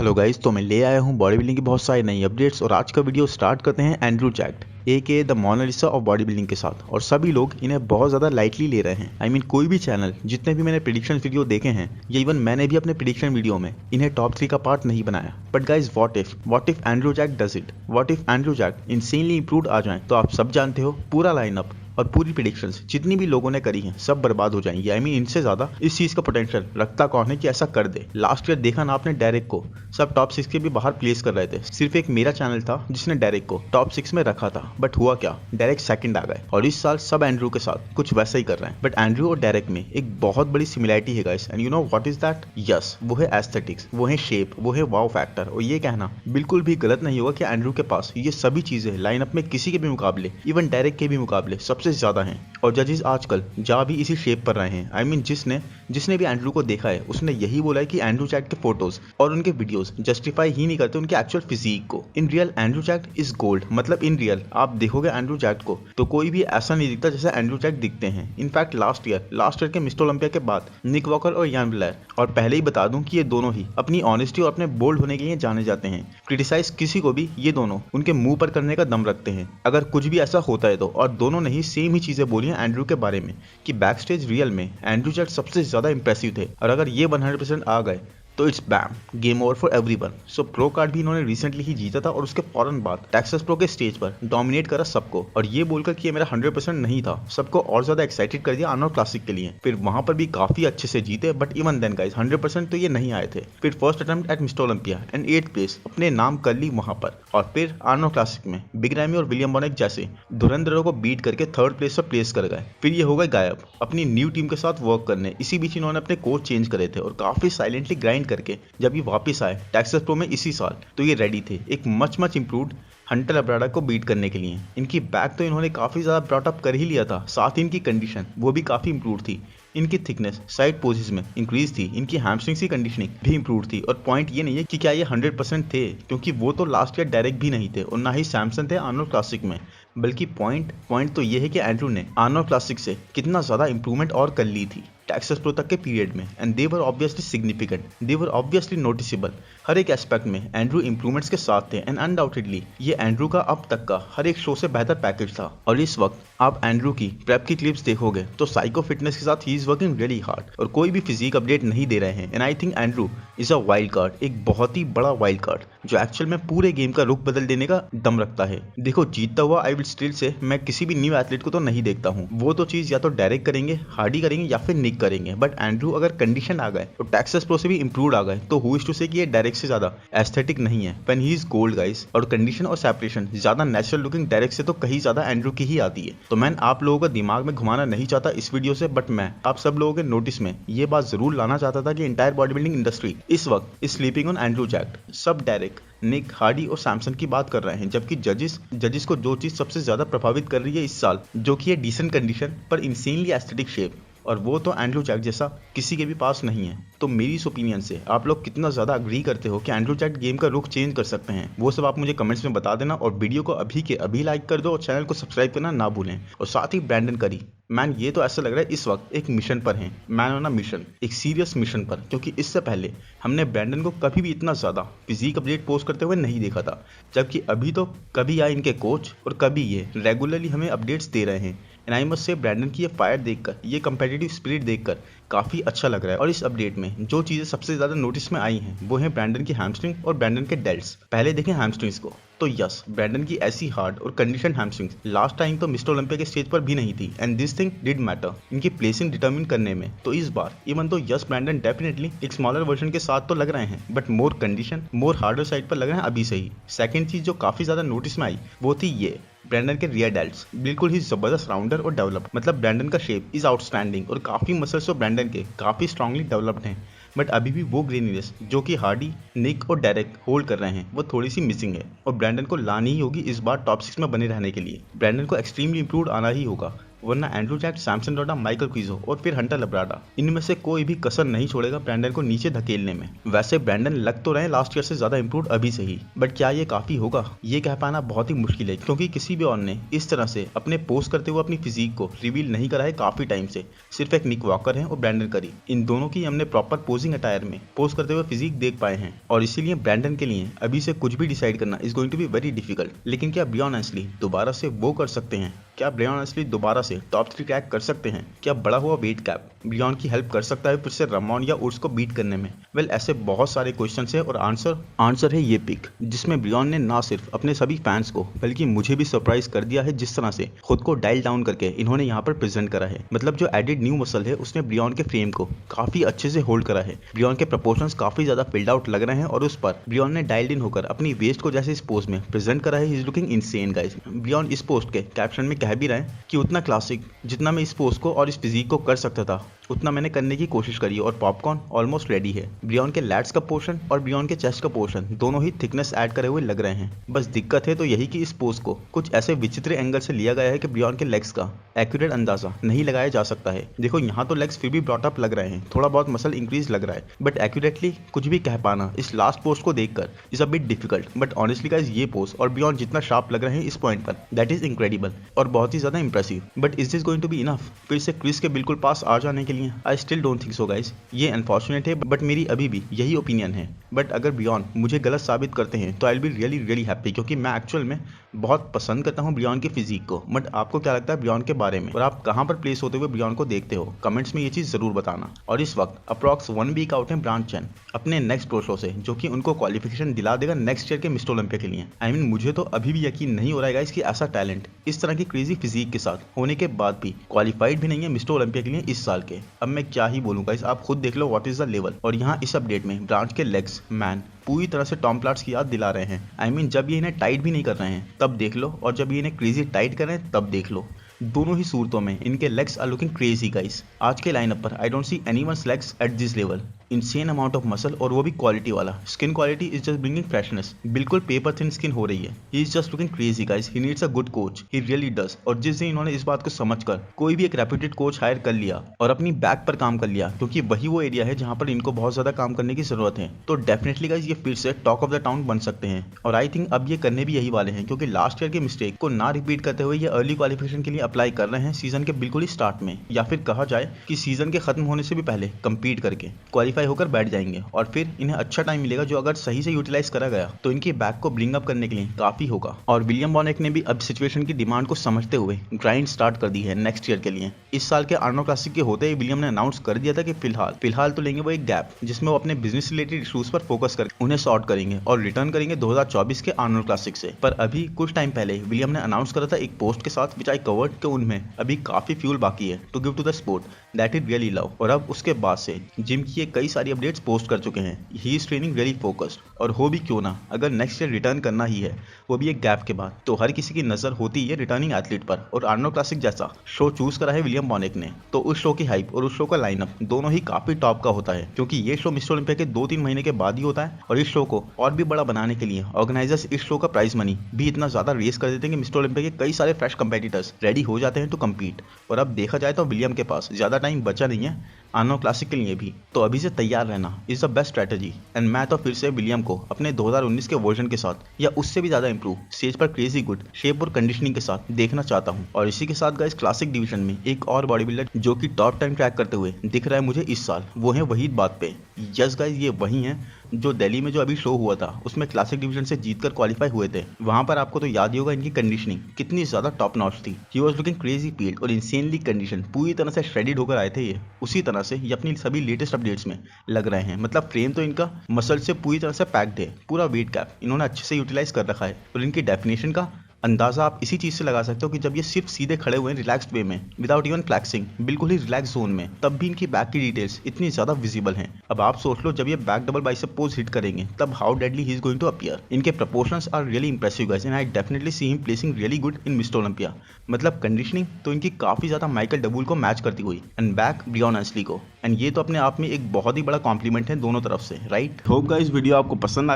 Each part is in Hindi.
हेलो गाइस, तो मैं ले आया हूँ बॉडी बिल्डिंग की बहुत सारी नई अपडेट्स और आज का वीडियो स्टार्ट करते हैं Andrew Jacked a the Mona Lisa of body building के साथ। और सभी लोग इन्हें बहुत ज़्यादा लाइटली ले रहे हैं। आई मीन कोई भी चैनल, जितने भी मैंने प्रेडिक्शन वीडियो देखे हैं या इवन मैंने भी अपने प्रेडिक्शन वीडियो में इन्हें टॉप 3 का पार्ट नहीं बनाया। But guys what if Andrew Jacked does it, what if Andrew Jacked insanely improved आ जाए, तो आप सब जानते हो पूरा लाइनअप और पूरी प्रेडिक्शंस जितनी भी लोगों ने करी हैं सब बर्बाद हो जाएंगी। आई मीन इनसे ज्यादा इस चीज का पोटेंशियल रखता कौन है कि ऐसा कर दे। लास्ट ईयर देखा ना आपने डेरेक को सब टॉप 6 के भी बाहर प्लेस कर रहे थे। सिर्फ एक मेरा चैनल था जिसने डेरेक को टॉप 6 में रखा था, बट हुआ क्या, डेरेक सेकंड आ गए। और इस साल सब एंड्रू के साथ कुछ वैसा ही कर रहे हैं। बट एंड्रू और डेरेक में एक बहुत बड़ी सिमिलरिटी है guys, and you know what is that? Yes, वो है एस्थेटिक्स, वो है शेप, वो है वाव फैक्टर। और ये कहना बिल्कुल भी गलत नहीं होगा कि एंड्रू के पास ये सभी चीजें लाइनअप में किसी के भी मुकाबले, इवन डेरेक के भी मुकाबले सबसे ज्यादा हैं। और जजेस आजकल जा भी इसी शेप पर रहे हैं। आई मीन जिसने भी एंड्रू को देखा है उसने यही बोला है कि एंड्रू जैक्ट के फोटोज और उनके वीडियोस जस्टिफाई ही नहीं करते उनके एक्चुअल फिजिक को। In real Andrew jacked is gold. मतलब इन रियल आप देखोगे एंड्रू जैक्ट को तो कोई भी ऐसा नहीं दिखता जैसे एंड्रू जैक्ट दिखते हैं। इनफैक्ट लास्ट ईयर के मिस्टर ओलंपिया के बाद निक वॉकर और यान ब्लेयर, और पहले ही बता दूं कि ये दोनों ही अपनी ऑनेस्टी और अपने बोल्ड होने के लिए जाने जाते हैं। क्रिटिसाइज किसी को भी ये दोनों उनके मुंह पर करने का दम रखते हैं अगर कुछ भी ऐसा होता है तो। और दोनों ने ही सेम ही चीजें बोली हैं एंड्रू के बारे में कि बैक स्टेज रियल में एंड्रू जैक्ट सबसे ज्यादा इंप्रेसिव थे। और अगर ये 100% आ गए तो it's bam, game over for everyone. So pro card भी इन्होंने रिसेंटली ही जीता था और उसके फौरन बाद टेक्सास प्रो के स्टेज पर डोमिनेट करा सबको। और ये बोलकर कि ये मेरा 100% नहीं था, सबको और ज्यादा एक्साइटेड कर दिया आर्नोल्ड क्लासिक के लिए। फिर वहां पर भी काफी अच्छे से जीते, बट इवन देन गाइस 100% तो ये नहीं आए थे। फिर first attempt at mister Olympia and 8th place अपने नाम कर ली वहां पर। और फिर आर्नोल्ड क्लासिक में बिग रैमी और विलियम बोनेक जैसे धुरंधरों को बीट करके 3rd प्लेस पर प्लेस कर गए। फिर ये हो गए गायब अपनी न्यू टीम के साथ वर्क करने। इसी बीच इन्होंने अपने कोच चेंज करे थे और काफी साइलेंटली ग्राइंड करके जब वापस आए टेक्सास प्रो में इसी साल, तो ये रेडी थे एक मच इम्प्रूव्ड हंटर लब्राडा को बीट करने के लिए। इनकी बैक तो इन्होंने काफी ज्यादा ब्रॉटअप कर ही लिया था, साथ ही इनकी कंडीशन वो भी काफी इंप्रूव थी। इनकी थिकनेस साइड पोजेस में इंक्रीज थी, इनकी हैमस्ट्रिंग्स की कंडीशनिंग भी इंप्रूव थी। और पॉइंट ये नहीं है कि क्या ये 100% थे, क्योंकि वो तो लास्ट ईयर डायरेक्ट भी नहीं थे और ना ही सैमसन थे आर्नोल्ड क्लासिक में। बल्कि पॉइंट तो ये है कि एंड्रू ने आर्नोल्ड क्लासिक से कितना ज्यादा इंप्रूवमेंट और कर ली थी टेक्सास प्रो तक के पीरियड में। And they were obviously significant, they were obviously noticeable. हर एक एस्पेक्ट में एंड्रू इंप्रूवमेंट्स के साथ थे। एंड अनडाउटेडली ये एंड्रू का अब तक का हर एक शो से बेहतर पैकेज था। और इस वक्त आप एंड्रू की प्रेप की क्लिप्स देखोगे तो साइको फिटनेस के साथ he is working really hard और कोई भी फिजिक अपडेट नहीं दे रहे हैं। And I think Andrew is a wild card, एक बहुत ही बड़ा वाइल्ड कार्ड जो एक्चुअल में पूरे गेम का रुख बदल देने का दम रखता है। देखो जीतता हुआ आई विल स्टिल से मैं किसी भी न्यू एथलीट को तो नहीं देखता हूँ। वो तो चीज या तो डायरेक्ट करेंगे, हार्डी करेंगे या फिर निक करेंगे। बट एंड्रू अगर कंडीशन आ गए तो टेक्सास प्रो से भी इंप्रूव आ गए तो हु इज टू से कि ये डायरेक्ट से ज्यादा एस्थेटिक नहीं है। When he is gold guys, और कंडीशन और सेपरेशन ज्यादा नेचुरल लुकिंग डायरेक्ट से तो कहीं ज्यादा एंड्रू की ही आती है। तो मैं आप लोगों का दिमाग में घुमाना नहीं चाहता इस वीडियो से, बट मैं आप सब लोगों के नोटिस में ये बात जरूर लाना चाहता था कि इंटायर बॉडी बिल्डिंग इंडस्ट्री इस वक्त is sleeping on Andrew jacked. सब डायरेक्ट, निक, हार्डी और सैमसन की बात कर रहे हैं, जबकि जजेस को जो चीज सबसे ज्यादा प्रभावित कर रही है इस साल, जो कि है डिसेंट कंडीशन पर इंसेनली एस्थेटिक शेप, और वो तो एंड्रू जैक्ट जैसा किसी के भी पास नहीं है। तो मेरी इस ओपिनियन से आप लोग कितना ज्यादा अग्री करते हो कि एंड्रू जैक्ट गेम का रुख चेंज कर सकते हैं, वो सब आप मुझे कमेंट्स में बता देना। और वीडियो को अभी के अभी लाइक कर दो और चैनल को सब्सक्राइब करना ना भूलें। और साथ ही ब्रैंडन करी मैन, ये तो ऐसा लग रहा है इस वक्त एक मिशन पर है, मैन ऑन अ मिशन, एक सीरियस मिशन पर। क्योंकि इससे पहले हमने ब्रैंडन को कभी भी इतना ज्यादा फिजिक अपडेट पोस्ट करते हुए नहीं देखा था, जबकि अभी तो कभी आए इनके कोच और कभी ये रेगुलरली हमें अपडेट्स दे रहे हैं। And I must say Brandon की ये फायर देखकर, ये कंपेटिटिव स्पिरिट देखकर काफी अच्छा लग रहा है। और इस अपडेट में जो चीजें सबसे ज्यादा नोटिस में आई हैं वो है ब्रैंडन की हैमस्ट्रिंग और ब्रैंडन के डेल्ट्स। पहले देखें हैमस्ट्रिंग्स को, तो यस ब्रैंडन की ऐसी हार्ड और कंडीशन हैमस्ट्रिंग्स लास्ट टाइम तो मिस्टर ओलंपिया के स्टेज पर भी नहीं थी। And this thing did matter इनकी प्लेसिंग डिटरमिन करने में। तो इस बार इवन तो यस ब्रैंडन डेफिनेटली एक स्मॉलर वर्जन के साथ तो लग रहे हैं, but more condition, more harder side पर लग रहे हैं अभी से ही। सेकंड चीज जो काफी ज्यादा नोटिस में आई वो थी ये ब्रैंडन के रियर डेल्ट्स, बिल्कुल ही जबरदस्त राउंडर और डेवलप। मतलब ब्रैंडन का शेप इज आउटस्टैंडिंग और काफी मसल्स तो ब्रैंडन के काफी स्ट्रांगली डेवलप्ड हैं। बट अभी भी वो ग्रेनीनेस जो कि हार्डी, निक और डायरेक्ट होल्ड कर रहे हैं वो थोड़ी सी मिसिंग है। और ब्रैंडन को लानी ही होगी इस बार टॉप 6 में बने रहने के लिए। ब्रैंडन को एक्सट्रीमली इंप्रूव्ड आना ही होगा। वरना Andrew Jacked, Samson Dauda, Michael Krizo और फिर हंटर लब्राडा, इनमें से कोई भी कसर नहीं छोड़ेगा ब्रैंडन को नीचे धकेलने में। वैसे ब्रैंडन लग तो रहे लास्ट ईयर से ज्यादा इंप्रूव अभी से ही, बट क्या ये काफी होगा ये कह पाना बहुत ही मुश्किल है, क्योंकि किसी भी और ने इस तरह से अपने पोस्ट करते हुए अपनी फिजिक को रिवील नहीं करा है काफी टाइम से। सिर्फ एक निक वॉकर है और ब्रैंडन करी, इन दोनों की हमने प्रॉपर पोजिंग अटायर में पोस्ट करते हुए फिजिक देख पाए हैं, और इसीलिए ब्रैंडन के लिए अभी से कुछ भी डिसाइड करना is going to be very difficult. लेकिन क्या ब्रियॉन एशली दोबारा से वो कर सकते हैं? क्या ब्रियॉन एशली दोबारा से टॉप 3 क्रैक कर सकते हैं? क्या बड़ा हुआ वेट कैप ब्रियॉन की हेल्प कर सकता है फिर से रमॉन या उर्स को बीट करने में? वेल, ऐसे बहुत सारे क्वेश्चन है और आंसर है ये पिक, जिसमें ब्रियॉन ने ना सिर्फ अपने सभी फैंस को बल्कि मुझे भी सरप्राइज कर दिया है जिस तरह से खुद को डायल डाउन करके इन्होंने यहाँ पर प्रेजेंट करा है। मतलब जो एडेड न्यू मसल है उसने ब्रियॉन के फ्रेम को काफी अच्छे से होल्ड करा है। ब्रियॉन के प्रपोर्शंस काफी ज्यादा फिल्ड आउट लग रहे हैं और उस पर ब्रियॉन ने डायल्ड इन होकर अपनी वेस्ट को जैसे इस पोस्ट में प्रेजेंट करा है। He is looking insane guys. Breon इस पोस्ट के कैप्शन में कह भी रहे हैं कि उतना क्लासिक जितना मैं इस पोस्ट को और इस फिजिक को कर सकता था उतना मैंने करने की कोशिश करी और पॉपकॉर्न ऑलमोस्ट रेडी है। ब्रियॉन के लैट्स का पोर्शन और ब्रियॉन के चेस्ट का पोर्शन दोनों ही थिकनेस ऐड करे हुए लग रहे हैं। बस दिक्कत है तो यही कि इस पोस्ट को कुछ ऐसे विचित्र एंगल से लिया गया है कि ब्रियॉन के लेग्स का एक्यूरेट अंदाजा नहीं लगाया जा सकता है। देखो यहाँ तो लेग्स फिर भी ब्रॉट अप लग रहे हैं, थोड़ा बहुत मसल इंक्रीज लग रहा है, बट एक्यूरेटली कुछ भी कह पाना इस लास्ट पोस्ट को देखकर is a bit difficult. But honestly guys ये पोस्ट और ब्रियॉन जितना शार्प लग रहे हैं इस पॉइंट पर, दैट इज इनक्रेडिबल और बहुत ही ज्यादा impressive. But is this going to be enough फिर से क्रिस के बिल्कुल पास आ जाने के लिए? I still don't think so guys. ये अनफॉर्चुनेट है बट मेरी अभी भी यही ओपिनियन है। बट अगर ब्रियॉन मुझे गलत साबित करते हैं तो I will be really really happy, क्योंकि मैं एक्चुअल में बहुत पसंद करता हूँ ब्रियॉन की फिजिक को। बट आपको क्या लगता है ब्रियॉन के बारे में और आप कहाँ पर प्लेस होते हुए ब्रियॉन को देखते हो? कमेंट्स में ये चीज जरूर बताना। और इस वक्त अप्रॉक्स 1 वीक आउट है ब्रांड चेन अपने नेक्स्ट प्रो शो से, जो कि उनको क्वालिफिकेशन दिला देगा नेक्स्ट ईयर के मिस्टर ओलंपिया के लिए। आई मीन मुझे तो अभी भी यकीन नहीं हो रहा है कि ऐसा टैलेंट इस तरह की क्रेजी फिजिक के साथ होने के बाद भी क्वालिफाइड भी नहीं है मिस्टर ओलंपिया के लिए इस साल के। अब मैं क्या ही बोलूँ गाइस, आप खुद देख लो व्हाट इज द लेवल। और यहाँ इस अपडेट में ब्रांच के लेग्स मैन पूरी तरह से टॉम प्लाट्स की याद दिला रहे हैं। आई मीन जब ये इन्हें टाइट भी नहीं कर रहे हैं तब देख लो, और जब ये इन्हें क्रेजी टाइट कर रहे हैं तब देख लो। दोनों ही सूरतों में इनके legs are looking crazy guys. आज के लाइनअप पर I don't see anyone's legs at this level. Insane amount of muscle और वो भी क्वालिटी वाला। Skin quality is just bringing freshness, बिल्कुल पेपर थिन स्किन हो रही है। He is just looking crazy guys. He needs a good coach, he really does. और जिस दिन इन्होंने इस बात को समझकर कोई भी एक रेप्यूटेड कोच हायर कर लिया और अपनी बैक पर काम कर लिया, क्योंकि वही वो एरिया है जहां पर इनको बहुत ज्यादा काम करने की जरूरत है, तो डेफिनेटली गाइस ये फिर से टॉक ऑफ द टाउन बन सकते हैं। और आई थिंक अब ये करने भी यही वाले हैं, क्योंकि लास्ट ईयर के मिस्टेक को ना रिपीट करते हुए ये अर्ली क्वालिफिकेशन के लिए अप्लाई कर रहे हैं सीजन के बिल्कुल ही स्टार्ट में, या फिर कहा जाए कि सीजन के खत्म होने से भी पहले कंपीट करके क्वालिफाई होकर बैठ जाएंगे। और फिर इन्हें अच्छा टाइम मिलेगा जो अगर सही से यूटिलाइज करा गया तो इनकी बैक को ब्रिंग अप करने के लिए काफी होगा। और विलियम बॉनेक ने भी अब सिचुएशन की डिमांड को समझते हुए ग्राइंड स्टार्ट कर दी है नेक्स्ट ईयर के लिए। इस साल के आर्नो क्लासिक के होते ही विलियम ने अनाउंस कर दिया था कि फिलहाल तो लेंगे वो एक गैप, जिसमें वो अपने बिजनेस रिलेटेड इशूज पर फोकस करके उन्हें सॉर्ट करेंगे और रिटर्न करेंगे 2024 के आर्नो क्लासिक से। पर अभी कुछ टाइम पहले विलियम ने अनाउंस करा था एक पोस्ट के साथ विच आई कवर्ड कि उनमें अभी काफी फ्यूल बाकी है to give to the sport that is really love. और अब उसके बाद से जिम की ये कई सारी अपडेट्स पोस्ट कर चुके हैं। He is training really focused, और हो भी क्यों ना, अगर नेक्स्ट ईयर रिटर्न करना ही है वो भी एक गैप के बाद, तो हर किसी की नजर होती है रिटर्निंग एथलीट पर। और आर्नो क्लासिक जैसा शो चूज करा है विलियम बॉनेक ने, तो उस शो की हाइप और उस शो का लाइनअप दोनों ही काफी टॉप का होता है, क्योंकि ये शो मिस्टर ओलंपिया के 2-3 महीने के बाद ही होता है। और इस शो को और भी बड़ा बनाने के लिए ऑर्गेनाइजर्स इस शो का प्राइज मनी भी इतना ज्यादा रेस कर देते हैं कि मिस्टर ओलंपिया के कई सारे फ्रेश कंपेटिटर्स रेडी हो जाते हैं टू कम्पीट। और अब देखा जाए तो विलियम के पास ज्यादा टाइम बचा नहीं है आर्नो क्लासिक के लिए भी, तो अभी से तैयार रहना is the best strategy. And मैं तो फिर से विलियम को अपने 2019 के वर्जन के साथ या उससे भी ज्यादा इंप्रूव स्टेज पर क्रेजी गुड शेप और कंडीशनिंग के साथ देखना चाहता हूं। और इसी के साथ गाइस क्लासिक डिवीजन में एक और बॉडी बिल्डर जो कि टॉप 10 ट्रैक करते हुए दिख रहा है मुझे इस साल, वो है वहीद बातपे। यस गाइस, ये वही है जो दिल्ली में जो अभी शो हुआ था उसमें क्लासिक डिवीजन से जीतकर क्वालिफाई हुए थे। वहां पर आपको तो याद ही होगा इनकी कंडीशनिंग कितनी ज्यादा टॉप नॉच थी। He was looking crazy field और इंसेनली कंडीशन, पूरी तरह से श्रेडिड होकर आए थे ये। उसी तरह से ये अपनी सभी लेटेस्ट अपडेट्स में लग रहे हैं। मतलब फ्रेम तो इनका मसल से पूरी तरह से पैक्ड है, पूरा वेट कैप इन्होंने अच्छे से यूटिलाइज कर रखा है। और इनकी डेफिनेशन का अंदाजा आप इसी चीज से लगा सकते हो कि जब ये सिर्फ सीधे खड़े हुए हैं रिलैक्स्ड वे में विदाउट इवन फ्लैक्सिंग, बिल्कुल ही रिलैक्स जोन में, तब भी इनकी बैक की डिटेल्स इतनी ज्यादा विजिबल हैं। अब आप सोच लो जब ये back double biceps pose hit करेंगे तब how deadly he is going to appear. इनके proportions are really impressive guys and I definitely see him placing really good in Mister Olympia. मतलब कंडीशनिंग तो इनकी काफी ज्यादा माइकल डबूल को मैच करती हुई एंड बैक ब्रियॉन एशली को, एंड ये तो अपने आप में एक बहुत ही बड़ा कॉम्प्लीमेंट है दोनों तरफ से, राइट। होप गाइस वीडियो आपको पसंद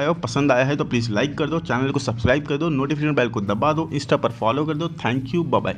आया है तो प्लीज लाइक कर दो, चैनल को सब्सक्राइब कर दो, नोटिफिकेशन बेल को दबा दो, इंस्टा पर फॉलो कर दो। Thank you, bye bye.